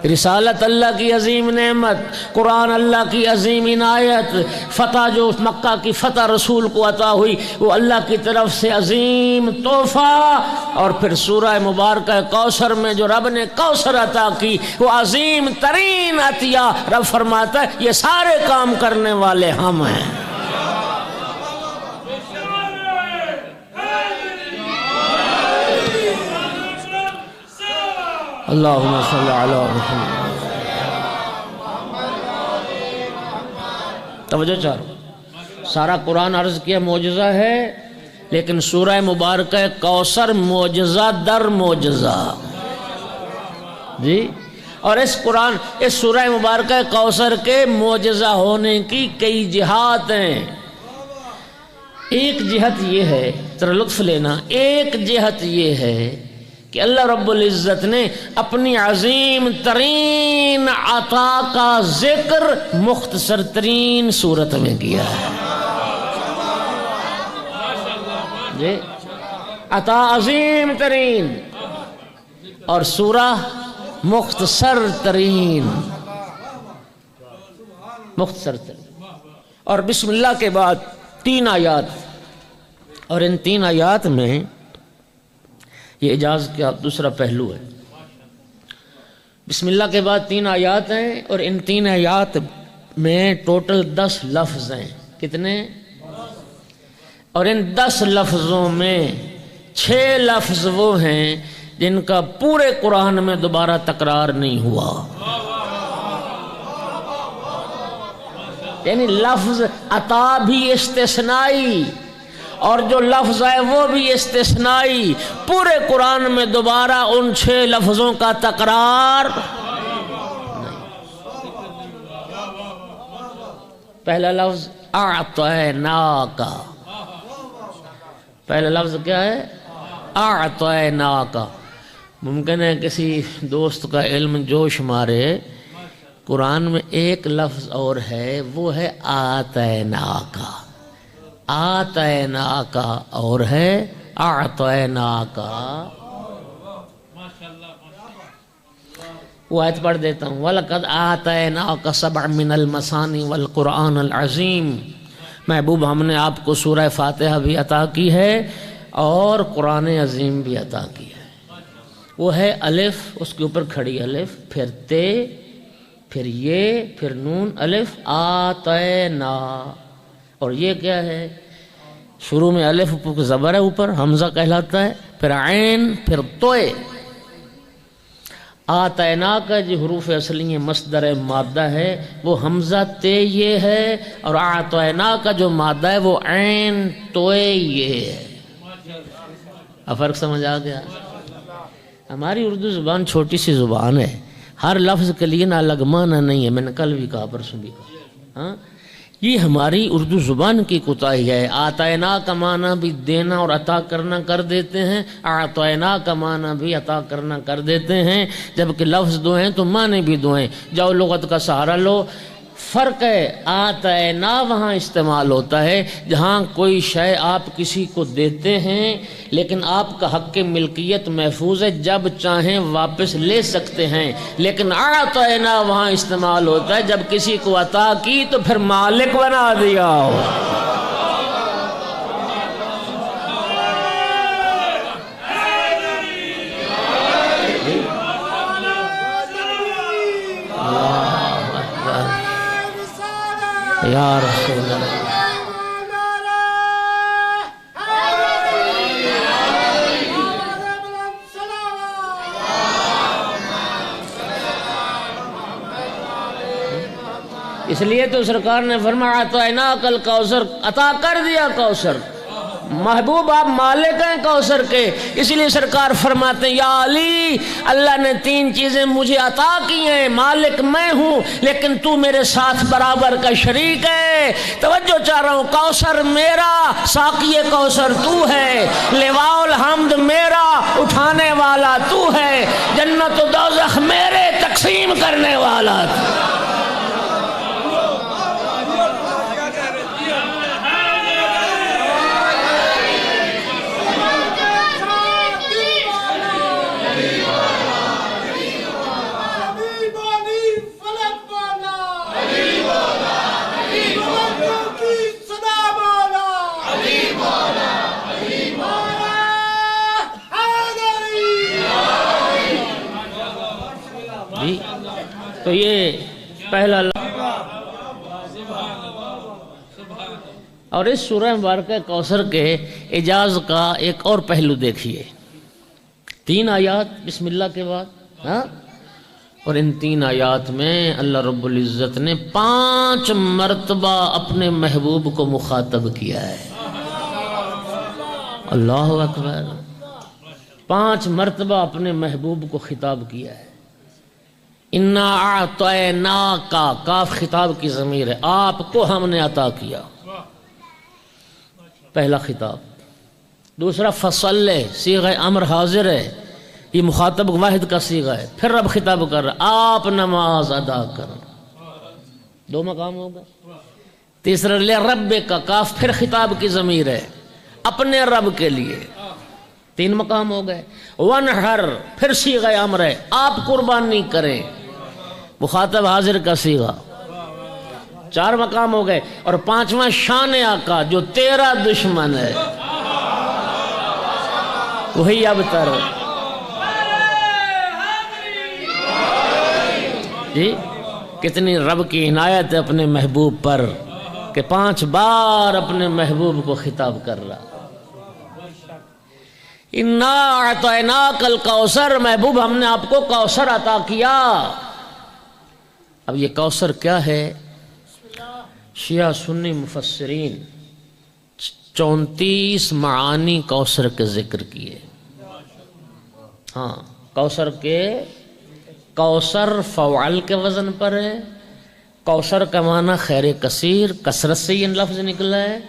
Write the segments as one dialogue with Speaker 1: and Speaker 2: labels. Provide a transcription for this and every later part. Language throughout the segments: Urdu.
Speaker 1: رسالت اللہ کی عظیم نعمت، قرآن اللہ کی عظیم عنایت، فتح جو مکہ کی فتح رسول کو عطا ہوئی وہ اللہ کی طرف سے عظیم تحفہ، اور پھر سورہ مبارکہ کوثر میں جو رب نے کوثر عطا کی وہ عظیم ترین عطیہ، رب فرماتا ہے یہ سارے کام کرنے والے ہم ہیں۔ اللہم صلی علی محمد۔ توجہ چارو، سارا قرآن عرض کیا معجزہ ہے، لیکن سورہ مبارکہ کوثر معجزہ در معجزہ جی۔ اور اس سورہ مبارکہ کوثر کے معجزہ ہونے کی کئی جہات ہیں۔ ایک جہت یہ ہے، ذرا لطف لینا، ایک جہت یہ ہے کہ اللہ رب العزت نے اپنی عظیم ترین عطا کا ذکر مختصر ترین صورت میں کیا ہے جی۔ عطا عظیم ترین اور سورہ مختصر ترین، اور بسم اللہ کے بعد 3 آیات، اور ان 3 آیات میں یہ اعجاز کا دوسرا پہلو ہے۔ بسم اللہ کے بعد 3 آیات ہیں، اور ان 3 آیات میں ٹوٹل 10 لفظ ہیں۔ کتنے؟ اور ان 10 لفظوں میں 6 لفظ وہ ہیں جن کا پورے قرآن میں دوبارہ تکرار نہیں ہوا، یعنی لفظ عطا بھی استثنائی اور جو لفظ ہے وہ بھی استثنائی، پورے قرآن میں دوبارہ ان 6 لفظوں کا تکرار نہیں۔ پہلا لفظ اعطیناک، پہلا لفظ کیا ہے؟ اعطیناک۔ ممکن ہے کسی دوست کا علم جوش مارے، قرآن میں ایک لفظ اور ہے، وہ ہے آتیناک۔ آتیناک اور ہے اعطیناک۔ وہ آیت پڑھ دیتا ہوں، وَلَقَدْ آتَيْنَاكَ سَبْعًا مِّنَ الْمَثَانِي وَالْقُرْآنَ الْعَظِيمِ۔ محبوب ہم نے آپ کو سورہ فاتحہ بھی عطا کی ہے اور قرآن عظیم بھی عطا کی ہے۔ وہ ہے الف، اس کے اوپر کھڑی الف، پھر تے، پھر یہ، پھر نون، الف آتینا۔ اور یہ کیا ہے؟ شروع میں الف زبر ہے، اوپر حمزہ کہلاتا ہے، پھر عین، پھر توئے۔ آتینا کا جو حروف اصلی مصدر مادہ ہے وہ حمزہ تے یہ ہے، اور آتینا کا جو مادہ ہے وہ عین توئے یہ ہے۔ اب فرق سمجھ آ گیا؟ ہماری اردو زبان چھوٹی سی زبان ہے، ہر لفظ کے لیے نہ الگ معنی نہیں ہے، میں نے کل بھی کہا، پرسوں بھی کہا۔ ہاں، یہ ہماری اردو زبان کی کوتاہی ہے۔ آتینا کا معنی بھی دینا اور عطا کرنا کر دیتے ہیں، اعطینا کا معنی بھی عطا کرنا کر دیتے ہیں، جبکہ لفظ دو ہیں تو معنی بھی دو ہیں۔ جاؤ لغت کا سہارا لو، فرق ہے۔ آتینا وہاں استعمال ہوتا ہے جہاں کوئی شے آپ کسی کو دیتے ہیں لیکن آپ کا حق ملکیت محفوظ ہے، جب چاہیں واپس لے سکتے ہیں، لیکن آتینا وہاں استعمال ہوتا ہے جب کسی کو عطا کی تو پھر مالک بنا دیا ہو۔ یا رسول اللہ۔ اس لیے تو سرکار نے فرمایا اعطیناک الکوثر، عطا کر دیا کوثر۔ محبوب آپ مالک ہیں کوثر کے، اس لیے سرکار فرماتے ہیں یا علی، اللہ نے 3 چیزیں مجھے عطا کی ہیں، مالک میں ہوں لیکن تو میرے ساتھ برابر کا شریک ہے۔ توجہ چاہ رہا ہوں، کوثر میرا، ساقی کوثر تو ہے، لواء الحمد میرا، اٹھانے والا تو ہے، جنت و دوزخ میرے، تقسیم کرنے والا تو۔ جی تو یہ پہلا اور اس سورہ مبارکہ کوثر کے اعجاز کا ایک اور پہلو دیکھیے. 3 آیات بسم اللہ کے بعد، ہاں، اور ان 3 آیات میں اللہ رب العزت نے 5 مرتبہ اپنے محبوب کو مخاطب کیا ہے. اللہ اکبر، 5 مرتبہ اپنے محبوب کو خطاب کیا ہے. انا اعطیناک، کاف خطاب کی ضمیر ہے، آپ کو ہم نے عطا کیا، پہلا خطاب. دوسرا فصلی، صیغہ امر حاضر ہے، یہ مخاطب واحد کا صیغہ ہے. پھر رب خطاب کر رہا، آپ نماز ادا کر. 2 مقام ہو گئے. تیسرا لے رب کا، کاف پھر خطاب کی ضمیر ہے، اپنے رب کے لیے. 3 مقام ہو گئے. ونحر، پھر صیغہ امر ہے، آپ قربانی کریں، مخاطب حاضر کا صیغہ. 4 مقام ہو گئے. اور 5واں شان آقا جو تیرا دشمن ہے وہی ابتر. جی کتنی رب کی عنایت ہے اپنے محبوب پر کہ 5 بار اپنے محبوب کو خطاب کر رہا. انا اعطیناک الکوثر، محبوب ہم نے آپ کو کوثر عطا کیا. اب یہ کوثر کیا ہے؟ شیعہ سنی مفسرین 34 معانی کوثر کے ذکر کیے. ہاں، کوثر کے، کوثر فعل کے وزن پر ہے. کوثر کا معنی خیر کثیر، کثرت سے یہ لفظ نکلا ہے.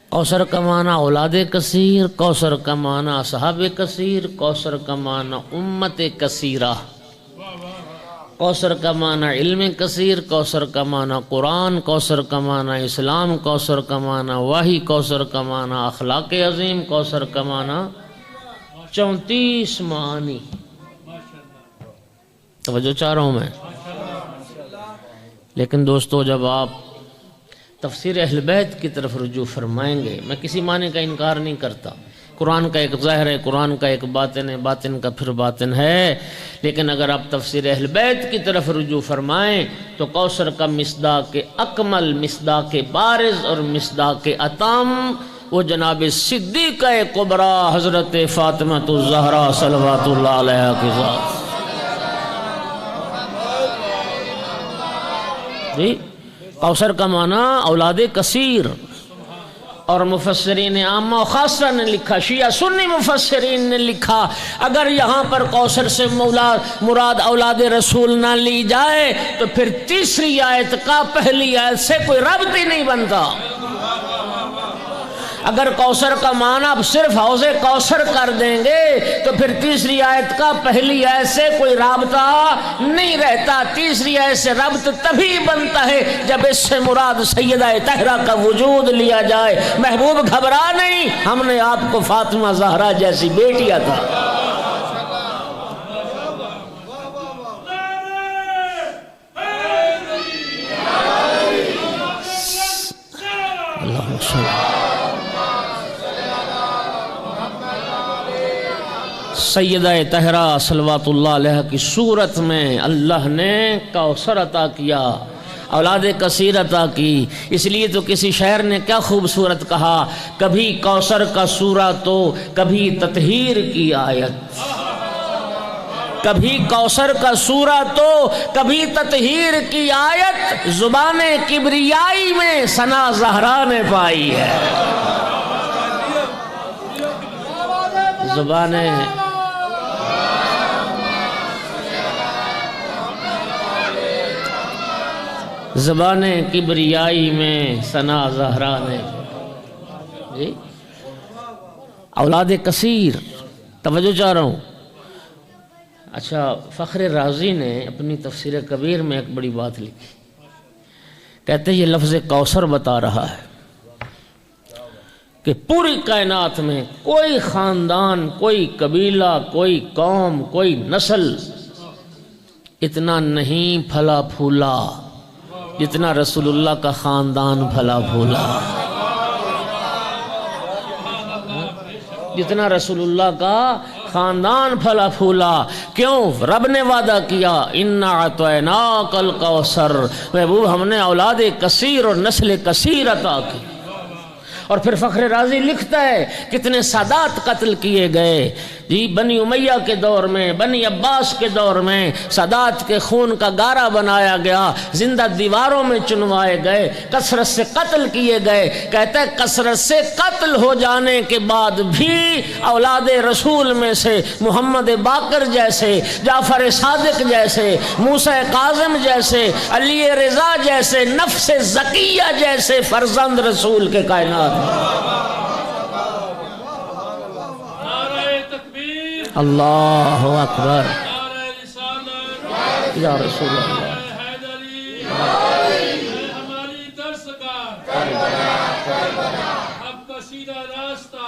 Speaker 1: کوثر کا معنی اولاد کثیر، کوثر کا معنی اصحاب کثیر، کوثر کا معنی امت کثیرہ، کوثر کا معنی علم کثیر، کوثر کا معنی قرآن، کوثر کا معنی اسلام، کوثر کا معنی وحی، کوثر کا معنی اخلاق عظیم، کوثر کا معنی 34 معانی. توجہ چاہ رہا ہوں میں. لیکن دوستو جب آپ تفسیر اہل بیت کی طرف رجوع فرمائیں گے، میں کسی معنی کا انکار نہیں کرتا، قرآن کا ایک ظاہر ہے، قرآن کا ایک باطن ہے، باطن کا پھر باطن ہے، لیکن اگر آپ تفسیر اہل بیت کی طرف رجوع فرمائیں تو کوثر کا مصداق اکمل، مصداق بارز اور مصداق اتم وہ جناب صدیقہ کبریٰ حضرت فاطمہ الزہرا صلوات اللہ علیہا کی ذات. جی کوثر کا معنی اولاد کثیر. اور مفسرین عامہ و خاصہ نے لکھا، شیعہ سنی مفسرین نے لکھا، اگر یہاں پر کوثر سے مراد اولاد رسول نہ لی جائے تو پھر تیسری آیت کا پہلی آیت سے کوئی ربط ہی نہیں بنتا. اگر کوثر کا معنی اب صرف حوض کوثر کر دیں گے تو پھر تیسری آیت کا پہلی آیت سے کوئی رابطہ نہیں رہتا. تیسری آیت سے ربط تبھی بنتا ہے جب اس سے مراد سیدہ طاہرہ کا وجود لیا جائے. محبوب گھبرا نہیں، ہم نے آپ کو فاطمہ زہرا جیسی بیٹی عطا. اللہم صلی سیدہ طاہرہ صلوات اللہ علیہ کی صورت میں اللہ نے کوثر عطا کیا، اولاد کثیر عطا کی. اس لیے تو کسی شاعر نے کیا خوبصورت کہا، کبھی کوثر کا سورہ تو کبھی تطہیر کی آیت، کبھی کوثر کا سورہ تو کبھی تطہیر کی آیت، زبان کبریائی میں ثنا زہرا نے پائی ہے. زبان کبریائی میں ثنا زہرا نے. جی اولاد کثیر، توجہ چاہ رہا ہوں. اچھا، فخر رازی نے اپنی تفسیر کبیر میں ایک بڑی بات لکھی، کہتے ہیں یہ لفظ کوثر بتا رہا ہے کہ پوری کائنات میں کوئی خاندان، کوئی قبیلہ، کوئی قوم، کوئی نسل اتنا نہیں پھلا پھولا جتنا رسول اللہ کا خاندان پھلا پھولا، جتنا رسول اللہ کا خاندان پھلا پھولا. کیوں؟ رب نے وعدہ کیا انا اعطیناک الکوثر، محبوب ہم نے اولاد کثیر اور نسل کثیر عطا کی. اور پھر فخر رازی لکھتا ہے کتنے سادات قتل کیے گئے جی، بنی امیہ کے دور میں، بنی عباس کے دور میں سادات کے خون کا گارا بنایا گیا، زندہ دیواروں میں چنوائے گئے، کثرت سے قتل کیے گئے. کہتا ہے کثرت سے قتل ہو جانے کے بعد بھی اولاد رسول میں سے محمد باقر جیسے، جعفر صادق جیسے، موسیٰ کاظم جیسے، علی رضا جیسے، نفس زکیہ جیسے فرزند رسول کے کائنات. اللہ اکبر یا رسول اللہ.
Speaker 2: ہماری درسگاہ اب کا سیدھا راستہ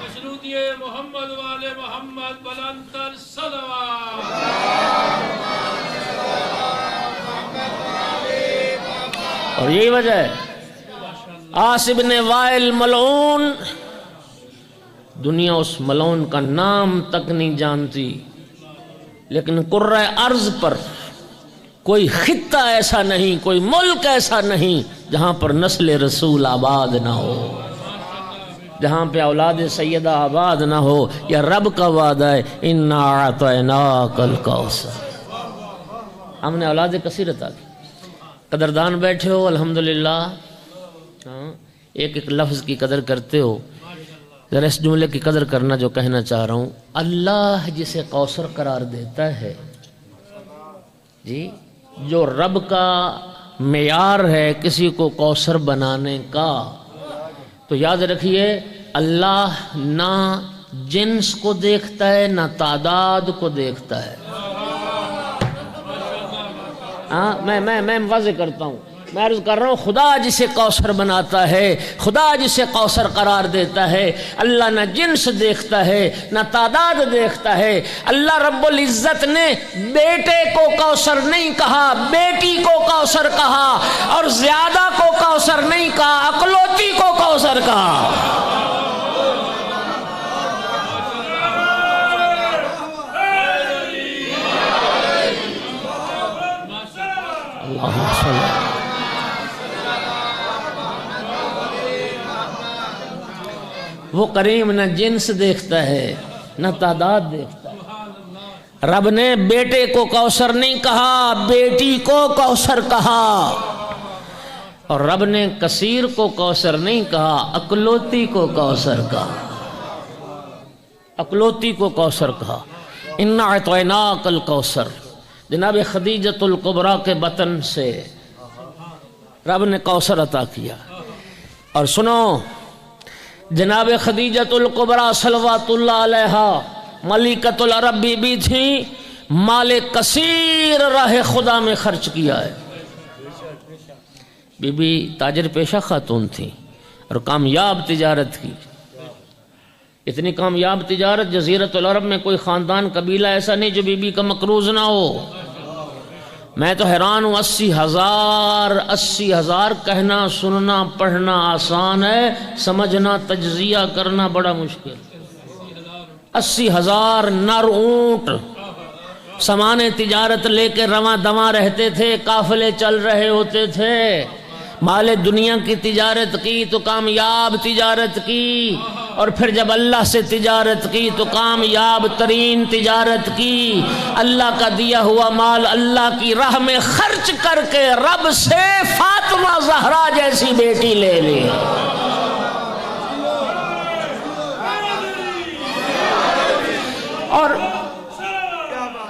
Speaker 2: مشروطی محمد والے محمد بلندر صلوات.
Speaker 1: اور یہی وجہ ہے عاص بن وائل ملعون، دنیا اس ملعون کا نام تک نہیں جانتی، لیکن قرۂ ارض پر کوئی خطہ ایسا نہیں، کوئی ملک ایسا نہیں جہاں پر نسل رسول آباد نہ ہو، جہاں پہ اولاد سیدہ آباد نہ ہو. یا رب کا وعدہ ہے انا اعطیناک الکوثر. ہم نے اولاد کثیر عطا کی. قدردان بیٹھے ہو الحمدللہ، ایک ایک لفظ کی قدر کرتے ہو. ذرا اس جملے کی قدر کرنا جو کہنا چاہ رہا ہوں. اللہ جسے کوثر قرار دیتا ہے جی، جو رب کا معیار ہے کسی کو کوثر بنانے کا، تو یاد رکھیے اللہ نہ جنس کو دیکھتا ہے نہ تعداد کو دیکھتا ہے. میں واضح کرتا ہوں، میں عرض کر رہا ہوں خدا جسے کوثر بناتا ہے، خدا جسے کوثر قرار دیتا ہے، اللہ نہ جنس دیکھتا ہے نہ تعداد دیکھتا ہے. اللہ رب العزت نے بیٹے کو کوثر نہیں کہا، بیٹی کو کوثر کہا، اور زیادہ کو کوثر نہیں کہا، اکلوتی کو کوثر کہا. وہ کریم نہ جنس دیکھتا ہے نہ تعداد دیکھتا ہے. رب نے بیٹے کو کوثر نہیں کہا، بیٹی کو کوثر کہا. اور رب نے کثیر کو کوثر نہیں کہا، اکلوتی کو کوثر کہا. اکلوتی کو کوثر کہا. انا اعطیناک الکوثر. جناب خدیجۃ الکبریٰ کے بطن سے رب نے کوثر عطا کیا. اور سنو، جناب خدیجۃ الکبریٰ صلوات اللہ علیہا ملکۃ العرب بی بی تھی، مال کثیر راہ خدا میں خرچ کیا ہے. بی بی تاجر پیشہ خاتون تھی اور کامیاب تجارت کی. اتنی کامیاب تجارت جزیرۃ العرب میں کوئی خاندان قبیلہ ایسا نہیں جو بی بی کا مقروض نہ ہو. میں تو حیران ہوں، 80,000 کہنا سننا پڑھنا آسان ہے، سمجھنا تجزیہ کرنا بڑا مشکل. 80,000 نر اونٹ سامان تجارت لے کے رواں دواں رہتے تھے، قافلے چل رہے ہوتے تھے. مال دنیا کی تجارت کی تو کامیاب تجارت کی، اور پھر جب اللہ سے تجارت کی تو کامیاب ترین تجارت کی. اللہ کا دیا ہوا مال اللہ کی راہ میں خرچ کر کے رب سے فاطمہ زہرا جیسی بیٹی لے لی. اور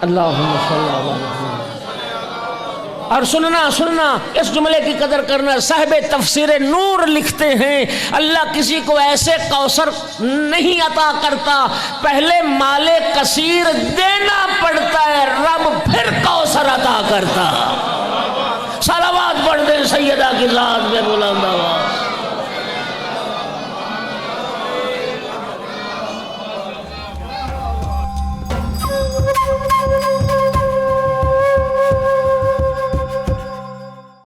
Speaker 1: اللہم صلی اللہ علیہ وسلم. اور سننا اس جملے کی قدر کرنا. صاحب تفسیر نور لکھتے ہیں اللہ کسی کو ایسے کوثر نہیں عطا کرتا، پہلے مال کثیر دینا پڑتا ہے، رب پھر کوثر عطا کرتا. صلوات پڑھ دیں سیدہ کی ذات میں بلند.